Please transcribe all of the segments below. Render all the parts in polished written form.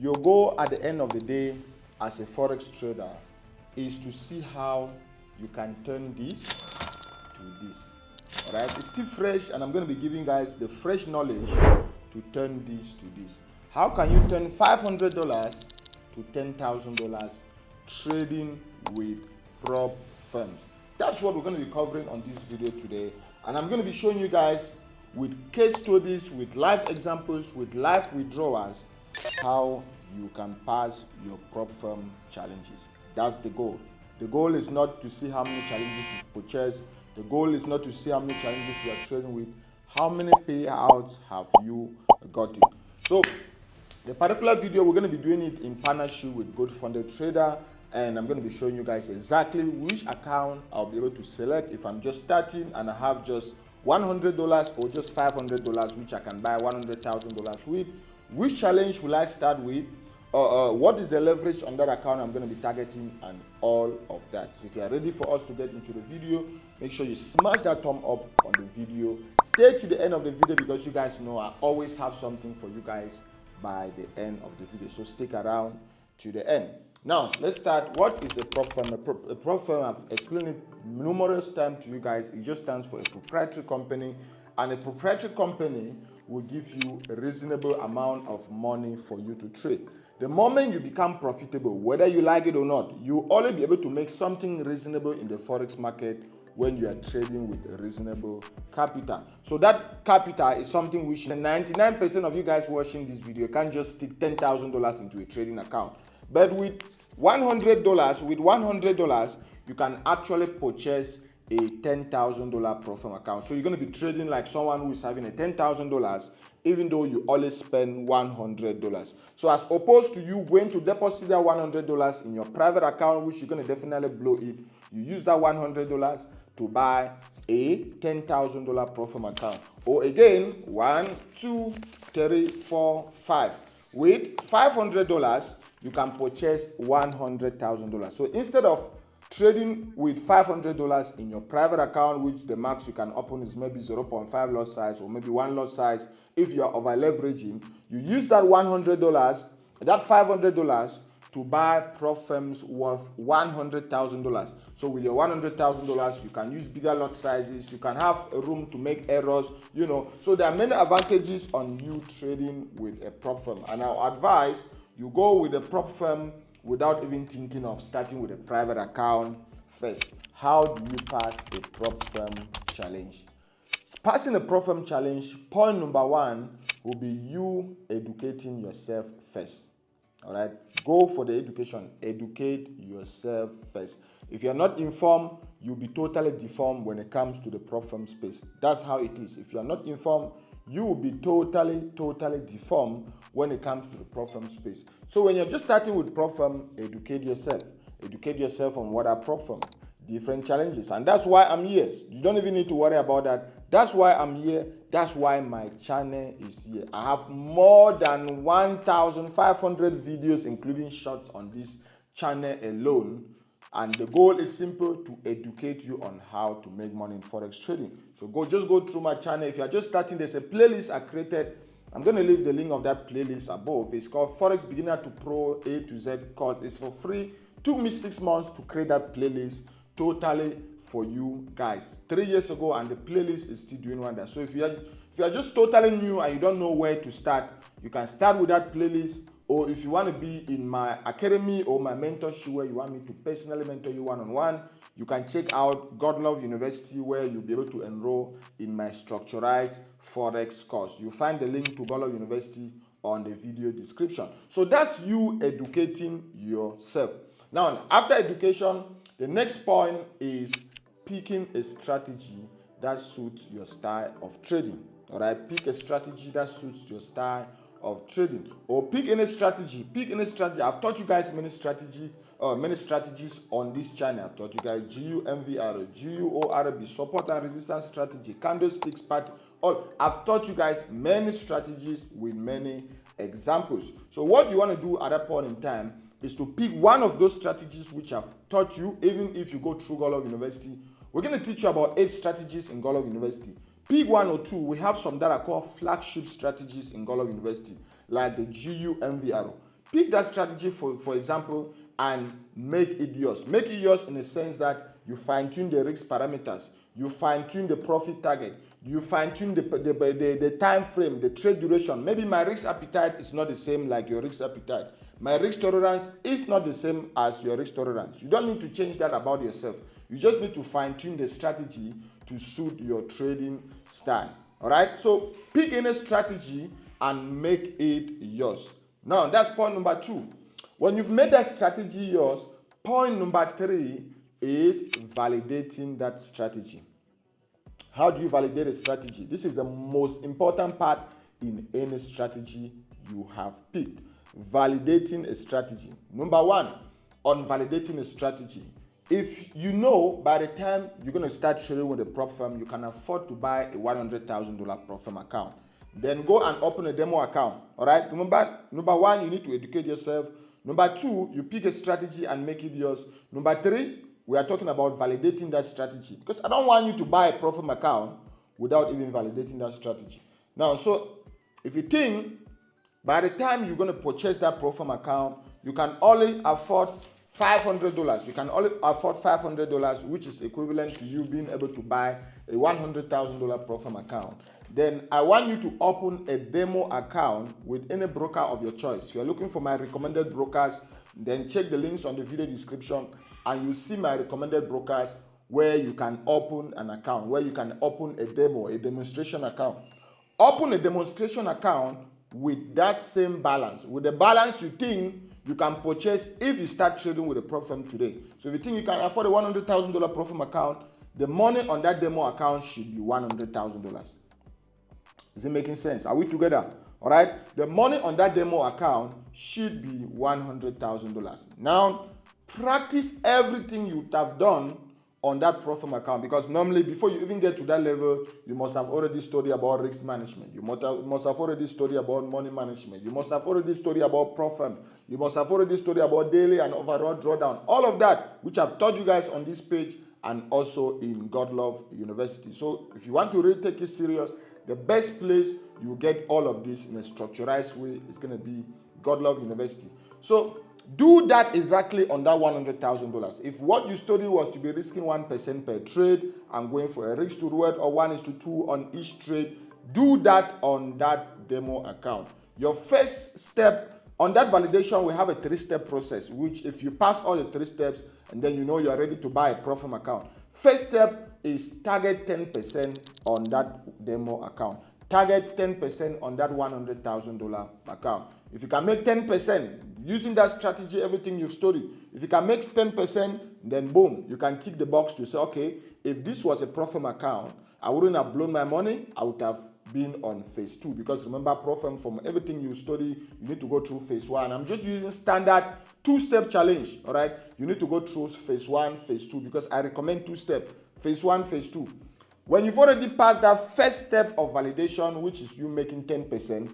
Your goal at the end of the day as a Forex trader is to see how you can turn this to this. Alright, it's still fresh and I'm going to be giving you guys the fresh knowledge to turn this to this. How can you turn $500 to $10,000 trading with prop firms? That's what we're going to be covering on this video today. And I'm going to be showing you guys with case studies, with live examples, with live withdrawals, how you can pass your prop firm challenges. That's the goal. The goal is not to see how many challenges you've purchased. The goal is not to see how many challenges you are trading with. How many payouts have you gotten? So the particular video, we're going to be doing it in partnership with Good Funded Trader, and I'm going to be showing you guys exactly which account I'll be able to select if I'm just starting and I have just $100 or just $500 which I can buy $100,000 with. Which challenge will I start with? What is the leverage on that account I'm going to be targeting, and all of that. So if you are ready for us to get into the video, make sure you smash that thumb up on the video. Stay to the end of the video because you guys know I always have something for you guys by the end of the video. So stick around to the end. Now, let's start. What is a prop firm? A prop firm, I've explained it numerous times to you guys. It just stands for a proprietary company, and a proprietary company will give you a reasonable amount of money for you to trade. The moment you become profitable, whether you like it or not, you'll only be able to make something reasonable in the Forex market when you are trading with a reasonable capital. So that capital is something which 99% of you guys watching this video can't just stick $10,000 into a trading account. But with $100, you can actually purchase a $10,000 prop firm account. So you're going to be trading like someone who is having a $10,000, even though you only spend $100. So as opposed to you going to deposit that $100 in your private account, which you're going to definitely blow it, you use that $100 to buy a $10,000 prop firm account. Or again, 1, 2, 3, 4, 5. With $500, you can purchase $100,000. So instead of trading with $500 in your private account, which the max you can open is maybe 0.5 lot size or maybe 1 lot size, if you are over leveraging, you use that $100, that $500 to buy prop firms worth $100,000. So with your $100,000, you can use bigger lot sizes, you can have a room to make errors, you know. So there are many advantages on you trading with a prop firm. And I'll advise you go with a prop firm without even thinking of starting with a private account first. How do you pass a prop firm challenge? Passing a prop firm challenge, point number 1 will be you educating yourself first. All right, go for the education. Educate yourself first. If you're not informed, you'll be totally deformed when it comes to the prop firm space. That's how it is. If you're not informed, you will be totally deformed when it comes to the prop firm space. So when you're just starting with prop firm, educate yourself. Educate yourself on what are prop firm, different challenges. And that's why I'm here. You don't even need to worry about that. That's why I'm here. That's why my channel is here. I have more than 1,500 videos, including shorts, on this channel alone. And the goal is simple: to educate you on how to make money in Forex trading. So just go through my channel. If you're just starting, there's a playlist I created. I'm going to leave the link of that playlist above. It's called Forex Beginner to Pro A to Z course. It's for free. Took me 6 months to create that playlist totally for you guys. 3 years ago, and the playlist is still doing wonders. So if you are just totally new and you don't know where to start, you can start with that playlist. Or if you want to be in my academy or my mentorship where you want me to personally mentor you one-on-one, you can check out Godlove University, where you'll be able to enroll in my structurized Forex course. You'll find the link to Godlove University on the video description. So that's you educating yourself. Now, after education, the next point is picking a strategy that suits your style of trading. All right, pick a strategy that suits your style of trading, or pick any strategy. I've taught you guys many strategies on this channel. I've taught you guys GUMVR, GUORB, support and resistance strategy, candlesticks pattern. I've taught you guys many strategies with many examples. So what you want to do at that point in time is to pick one of those strategies which I've taught you. Even if you go through Godlove University, we're going to teach you about 8 strategies in Godlove University. Pick 1 or 2. We have some that are called flagship strategies in Godlove University, like the GUMVR. Pick that strategy, for example, and make it yours. Make it yours in the sense that you fine-tune the risk parameters, you fine-tune the profit target, you fine-tune the time frame, the trade duration. Maybe my risk appetite is not the same like your risk appetite. My risk tolerance is not the same as your risk tolerance. You don't need to change that about yourself. You just need to fine-tune the strategy to suit your trading style. All right? So pick any strategy and make it yours. Now, that's point number 2. When you've made that strategy yours, point number 3 is validating that strategy. How do you validate a strategy? This is the most important part in any strategy you have picked. Validating a strategy. Number 1, on validating a strategy. If you know by the time you're going to start trading with a prop firm, you can afford to buy a $100,000 prop firm account. Then go and open a demo account. All right. Remember, number 1, you need to educate yourself. Number 2, you pick a strategy and make it yours. Number 3, we are talking about validating that strategy. Because I don't want you to buy a prop firm account without even validating that strategy. Now, so if you think by the time you're going to purchase that prop firm account, you can only afford $500. You can only afford $500, which is equivalent to you being able to buy a $100,000 prop firm account. Then I want you to open a demo account with any broker of your choice. If you're looking for my recommended brokers, then check the links on the video description and you see my recommended brokers where you can open an account, where you can open a demo, a demonstration account. Open a demonstration account with that same balance, with the balance you think you can purchase if you start trading with a prop firm today. So if you think you can afford a $100,000 prop firm account, the money on that demo account should be $100,000. Is it making sense? Are we together? All right. The money on that demo account should be $100,000. Now, practice everything you have done on that prop firm account, because normally before you even get to that level, you must have already studied about risk management. You must have already studied about money management. You must have already studied about prop firm. You must have already studied about daily and overall drawdown. All of that, which I've taught you guys on this page and also in God Love University. So if you want to really take it serious, the best place you get all of this in a structurized way is going to be God Love University. So do that exactly on that $100,000. If what you studied was to be risking 1% per trade and going for a risk to reward or 1:2 on each trade, do that on that demo account. Your first step on that validation, we have a 3-step process, which if you pass all the 3 steps and then you know you are ready to buy a prop firm account. First step is target 10% on that demo account. Target 10% on that $100,000 account. If you can make 10% using that strategy, everything you've studied, if you can make 10%, then boom, you can tick the box to say, okay, if this was a prop firm account, I wouldn't have blown my money, I would have been on phase 2. Because remember, prop firm, from everything you study, you need to go through phase 1. I'm just using standard 2-step challenge. All right, you need to go through phase 1, phase 2, because I recommend 2-step, phase 1, phase 2. When you've already passed that first step of validation, which is you making 10%,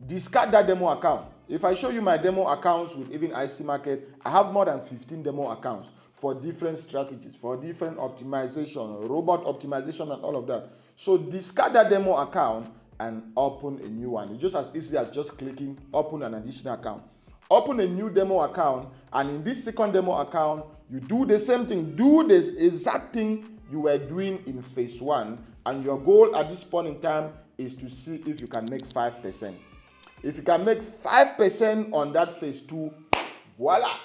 discard that demo account. If I show you my demo accounts with even IC Market, I have more than 15 demo accounts for different strategies, for different optimization, robot optimization and all of that. So discard that demo account and open a new one. It's just as easy as just clicking open an additional account. Open a new demo account, and in this second demo account, you do the same thing. Do this exact thing you were doing in phase 1, and your goal at this point in time is to see if you can make 5%. If you can make 5% on that phase 2, voila.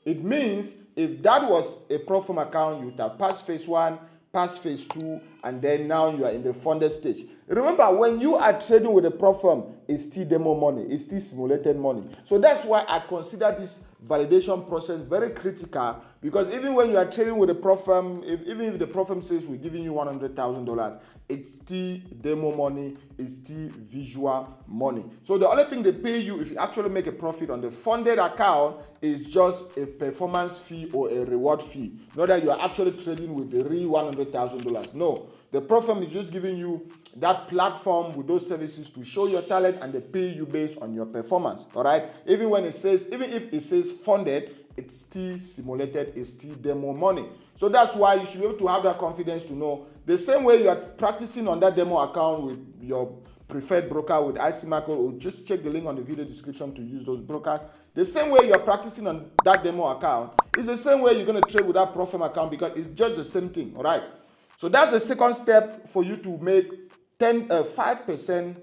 It means if that was a prop firm account, you would have passed phase 1, passed phase 2, and then now you are in the funded stage. Remember, when you are trading with a prop firm, it's still demo money, it's still simulated money. So that's why I consider this validation process very critical, because even when you are trading with a prop firm, even if the prop firm says we're giving you $100,000, it's still demo money, it's still visual money. So the only thing they pay you if you actually make a profit on the funded account is just a performance fee or a reward fee. Not that you are actually trading with the real $100,000. No, the prop firm is just giving you that platform with those services to show your talent, and they pay you based on your performance. All right. Even when it says, even if it says funded, it's still simulated, it's still demo money. So that's why you should be able to have that confidence to know the same way you are practicing on that demo account with your preferred broker with IC Market, or just check the link on the video description to use those brokers. The same way you're practicing on that demo account is the same way you're going to trade with that Profirm account, because it's just the same thing, all right? So that's the second step for you to make 5%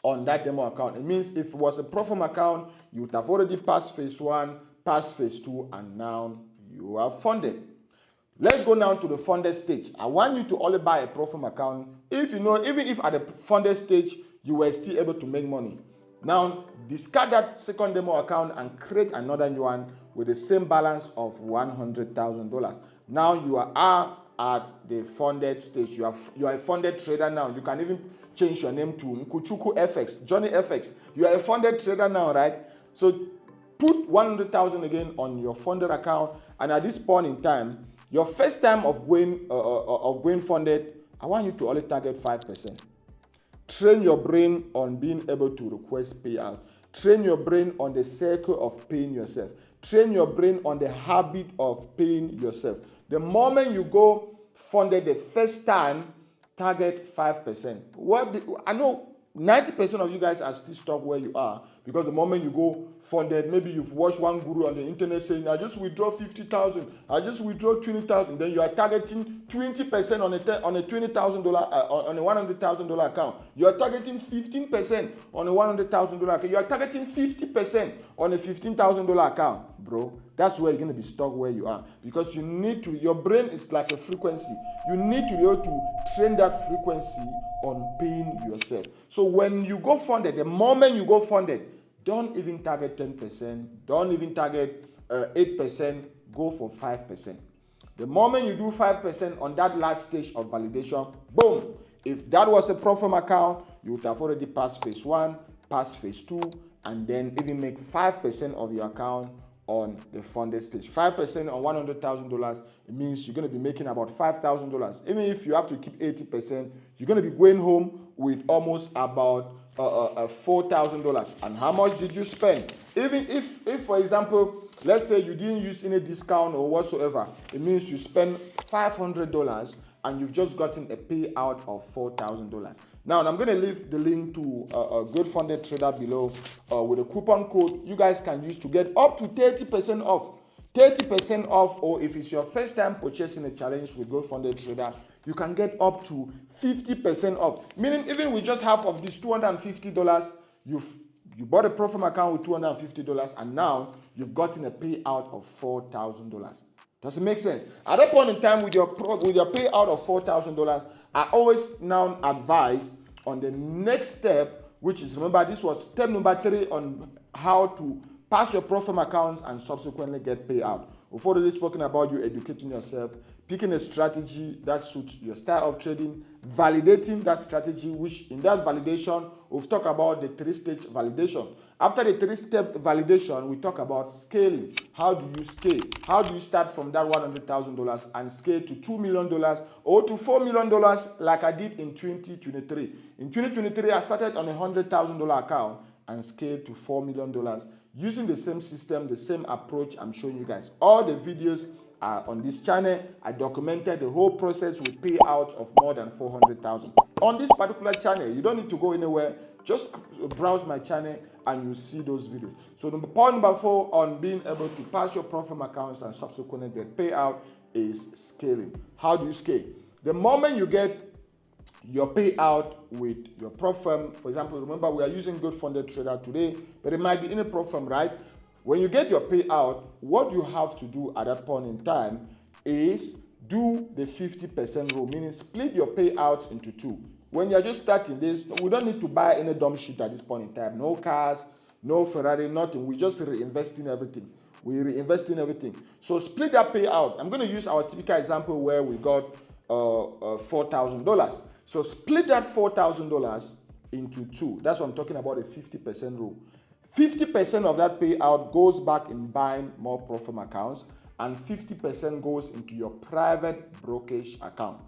on that demo account. It means if it was a Profirm account, you would have already passed phase 1, passed phase 2, and now you are funded. Let's go now to the funded stage. I want you to only buy a Profirm account if you know, even if at the funded stage you were still able to make money. Now discard that second demo account and create another new one with the same balance of $100,000. Now you are at the funded stage. You are a funded trader now. You can even change your name to Nkuchuku FX, Johnny FX. You are a funded trader now, right? So put 100,000 again on your funded account, and at this point in time, your first time of going funded, I want you to only target 5%. Train your brain on being able to request payout. Train your brain on the circle of paying yourself. Train your brain on the habit of paying yourself. The moment you go funded the first time, target 5%. I know 90% of you guys are still stuck where you are, because the moment you go funded, maybe you've watched one guru on the internet saying, I just withdraw 50,000, I just withdraw 20,000. Then you are targeting 20% on a $20,000 on a $100,000 account. You are targeting 15% on a $100,000 account. You are targeting 50% on a $15,000 account, bro. That's where you're going to be stuck where you are, because you need to. Your brain is like a frequency. You need to be able to train that frequency on paying yourself. So when you go funded, the moment you go funded, don't even target 10%, don't even target 8%, go for 5%. The moment you do 5% on that last stage of validation, boom, if that was a Profirm account, you would have already passed phase 1, passed phase 2, and then even make 5% of your account on the funded stage. 5% on $100,000, it means you're going to be making about $5,000. Even if you have to keep 80%, you're going to be going home with almost about $4,000. And how much did you spend? Even if, for example, let's say you didn't use any discount or whatsoever, it means you spend $500 and you've just gotten a payout of $4,000. Now, I'm going to leave the link to a good funded trader below with a coupon code you guys can use to get up to 30% off. 30% off, or if it's your first time purchasing a challenge with Good Funded Trader, you can get up to 50% off. Meaning, even with just half of this $250, you bought a Profirm account with $250, and now you've gotten a payout of $4,000. Does it make sense? At that point in time, with your payout of $4,000, I always now advise on the next step, which is, remember, this was step number 3 on how to pass your Profirm accounts and subsequently get payout. We've already spoken about you educating yourself, picking a strategy that suits your style of trading, validating that strategy, which in that validation, we've talked about the 3-stage validation. After the 3-step validation, we talk about scaling. How do you scale? How do you start from that $100,000 and scale to $2 million or to $4 million like I did in 2023? In 2023, I started on a $100,000 account and scaled to $4 million using the same system, the same approach I'm showing you guys. All the videos are on this channel. I documented the whole process with payouts of more than 400,000. On this particular channel, you don't need to go anywhere. Just browse my channel and you see those videos. So point number 4 on being able to pass your Profirm accounts and subsequently get payout is scaling. How do you scale? The moment you get your payout with your Profirm, for example, remember we are using Good Funded Trader today, but it might be in a Profirm, right? When you get your payout, what you have to do at that point in time is do the 50% rule, meaning split your payouts into 2. When you're just starting this, we don't need to buy any dumb shit at this point in time. No cars, no Ferrari, nothing. We just reinvest in everything. We reinvest in everything. So split that payout. I'm going to use our typical example where we got $4,000. So split that $4,000 into 2. That's what I'm talking about, a 50% rule. 50% of that payout goes back in buying more Profirm accounts, and 50% goes into your private brokerage account.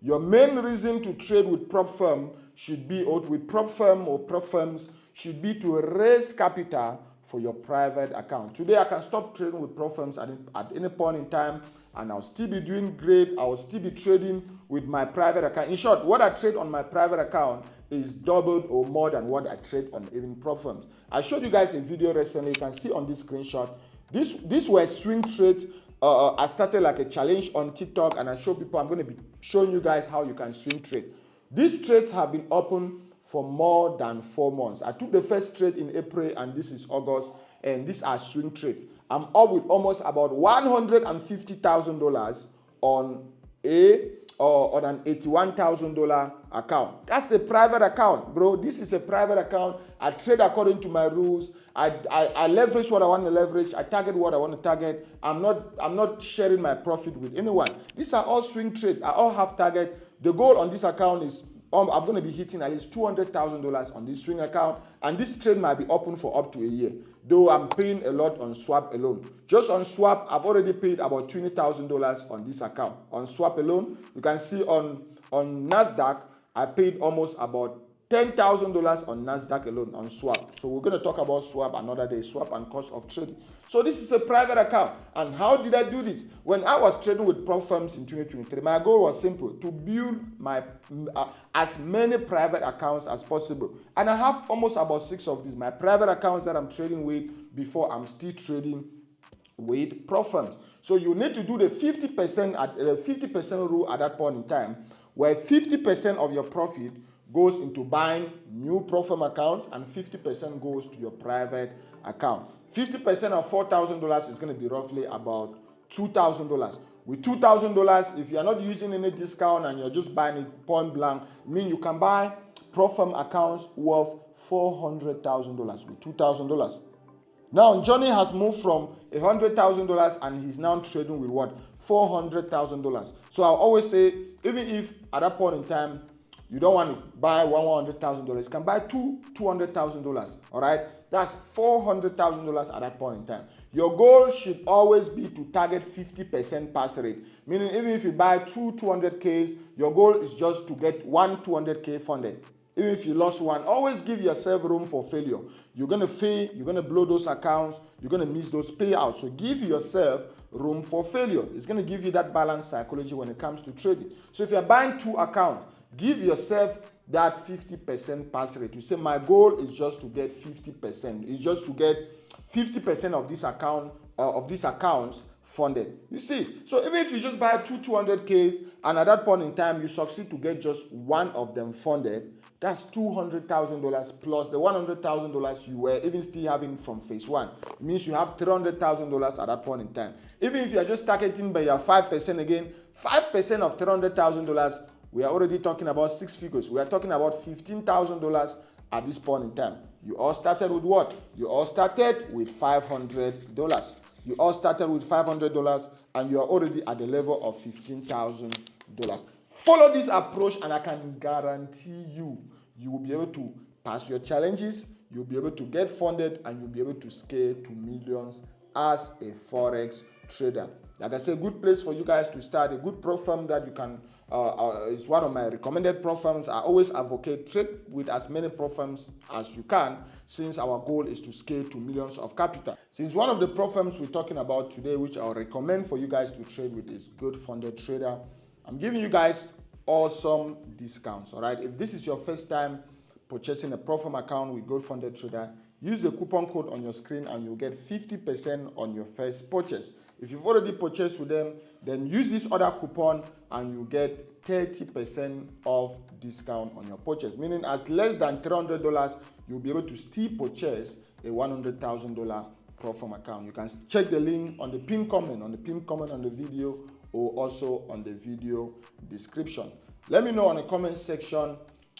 Your main reason to trade with Profirm should be, or with Profirm or Profirms, should be to raise capital for your private account. Today, I can stop trading with Profirms at any point in time, and I'll still be doing great. I will still be trading with my private account. In short, what I trade on my private account is doubled or more than what I trade on even prop firms. I showed you guys a video recently. You can see on this screenshot. These were swing trades. I started like a challenge on TikTok, and I show people. I'm going to be showing you guys how you can swing trade. These trades have been open for more than 4 months. I took the first trade in April, and this is August, and these are swing trades. I'm up with almost about $150,000 on an $81,000 account. That's a private account, bro. This is a private account. I trade according to my rules. I leverage what I want to leverage. I target what I want to target. I'm not sharing my profit with anyone. These are all swing trades. I all have target. The goal on this account is I'm going to be hitting at least $200,000 on this swing account, and this trade might be open for up to a year. Though I'm paying a lot on swap alone. Just on swap, I've already paid about $20,000 on this account. On swap alone, you can see on NASDAQ, I paid almost about $10,000 on NASDAQ alone on swap. So we're going to talk about swap another day, swap and cost of trading. So this is a private account. And how did I do this? When I was trading with prop firms in 2023, my goal was simple: to build my as many private accounts as possible. And I have almost about 6 of these, my private accounts that I'm trading with before I'm still trading with prop firms. So you need to do the 50% at 50% rule at that point in time, where 50% of your profit goes into buying new prop firm accounts and 50% goes to your private account. 50% of $4,000 is going to be roughly about $2,000. With $2,000, if you're not using any discount and you're just buying it point blank, I mean you can buy prop firm accounts worth $400,000 with $2,000. Now Johnny has moved from $100,000 and he's now trading with what? $400,000. So I always say, even if at that point in time you don't want to buy $100,000, you can buy $200,000. All right, that's $400,000 at that point in time. Your goal should always be to target 50% pass rate. Meaning, even if you buy 200Ks, your goal is just to get 200K funded. Even if you lost one, always give yourself room for failure. You're going to fail, you're going to blow those accounts, you're going to miss those payouts. So give yourself room for failure. It's going to give you that balanced psychology when it comes to trading. So if you're buying 2 accounts, give yourself that 50% pass rate. You say, my goal is just to get 50%. It's just to get 50% of this account, of these accounts funded. You see, so even if you just buy 200Ks and at that point in time you succeed to get just one of them funded, that's $200,000 plus the $100,000 you were even still having from phase 1. It means you have $300,000 at that point in time. Even if you are just targeting by your 5% again, 5% of $300,000, we are already talking about 6 figures. We are talking about $15,000 at this point in time. You all started with what? You all started with $500. You all started with $500 and you are already at the level of $15,000. Follow this approach and I can guarantee you will be able to pass your challenges, you'll be able to get funded, and you'll be able to scale to millions as a Forex trader. Like I said, good place for you guys to start, a good prop firm that you can, is one of my recommended prop firms. I always advocate trade with as many prop firms as you can, since our goal is to scale to millions of capital. Since one of the prop firms we're talking about today, which I'll recommend for you guys to trade with, is Good Funded Trader, I'm giving you guys awesome discounts. All right, if this is your first time purchasing a prop firm account with Good Funded Trader, use the coupon code on your screen and you'll get 50% on your first purchase. If you've already purchased with them, then use this other coupon and you get 30% off discount on your purchase. Meaning, as less than $300, you'll be able to still purchase a $100,000 prop firm account. You can check the link on the pinned comment, on the video, or also on the video description. Let me know on the comment section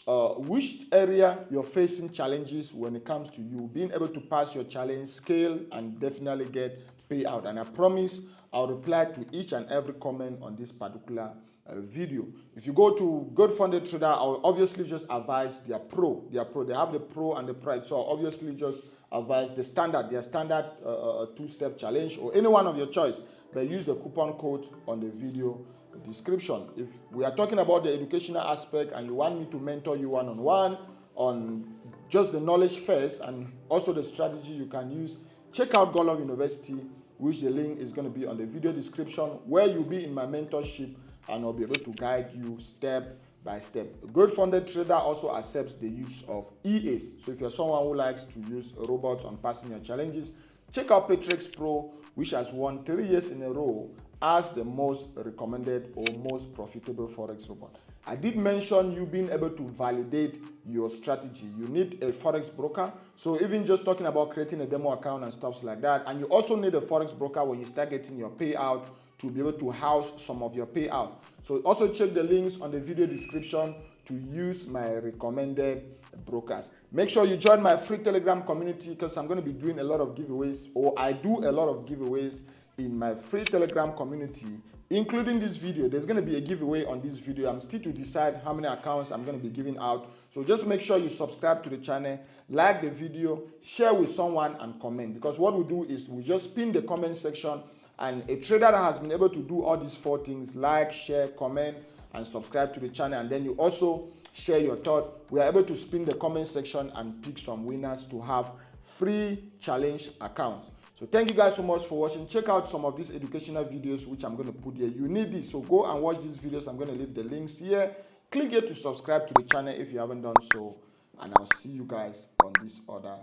which area you're facing challenges when it comes to you being able to pass your challenge, scale, and definitely get payout. And I promise I'll reply to each and every comment on this particular video. If you go to Good Funded Trader, I'll obviously just advise their pro. They have the pro and the pride. So I'll obviously just advise their standard 2-step challenge, or any one of your choice. But use the coupon code on the video description. If we are talking about the educational aspect and you want me to mentor you one-on-one on just the knowledge first and also the strategy you can use, check out Golov University, which the link is going to be on the video description, where you'll be in my mentorship and I'll be able to guide you step by step. A good-funded trader also accepts the use of EAs. So if you're someone who likes to use robots on passing your challenges, check out Paytrex Pro, which has won 3 years in a row as the most recommended or most profitable Forex robot. I did mention you being able to validate your strategy. You need a Forex broker. So even just talking about creating a demo account and stuff like that, and you also need a Forex broker when you start getting your payout to be able to house some of your payout. So also check the links on the video description to use my recommended brokers. Make sure you join my free Telegram community because I'm going to be doing a lot of giveaways, or I do a lot of giveaways in my free Telegram community, including this video. There's going to be a giveaway on this video. I'm still to decide how many accounts I'm going to be giving out. So just make sure you subscribe to the channel, like the video, share with someone, and comment. Because what we do is we just pin the comment section, and a trader that has been able to do all these 4 things, like, share, comment, and subscribe to the channel, and then you also share your thought, we are able to spin the comment section and pick some winners to have free challenge accounts. So thank you guys so much for watching. Check out some of these educational videos which I'm going to put here. You need this, so go and watch these videos. I'm going to leave the links here. Click here to subscribe to the channel if you haven't done so, and I'll see you guys on these other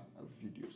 videos.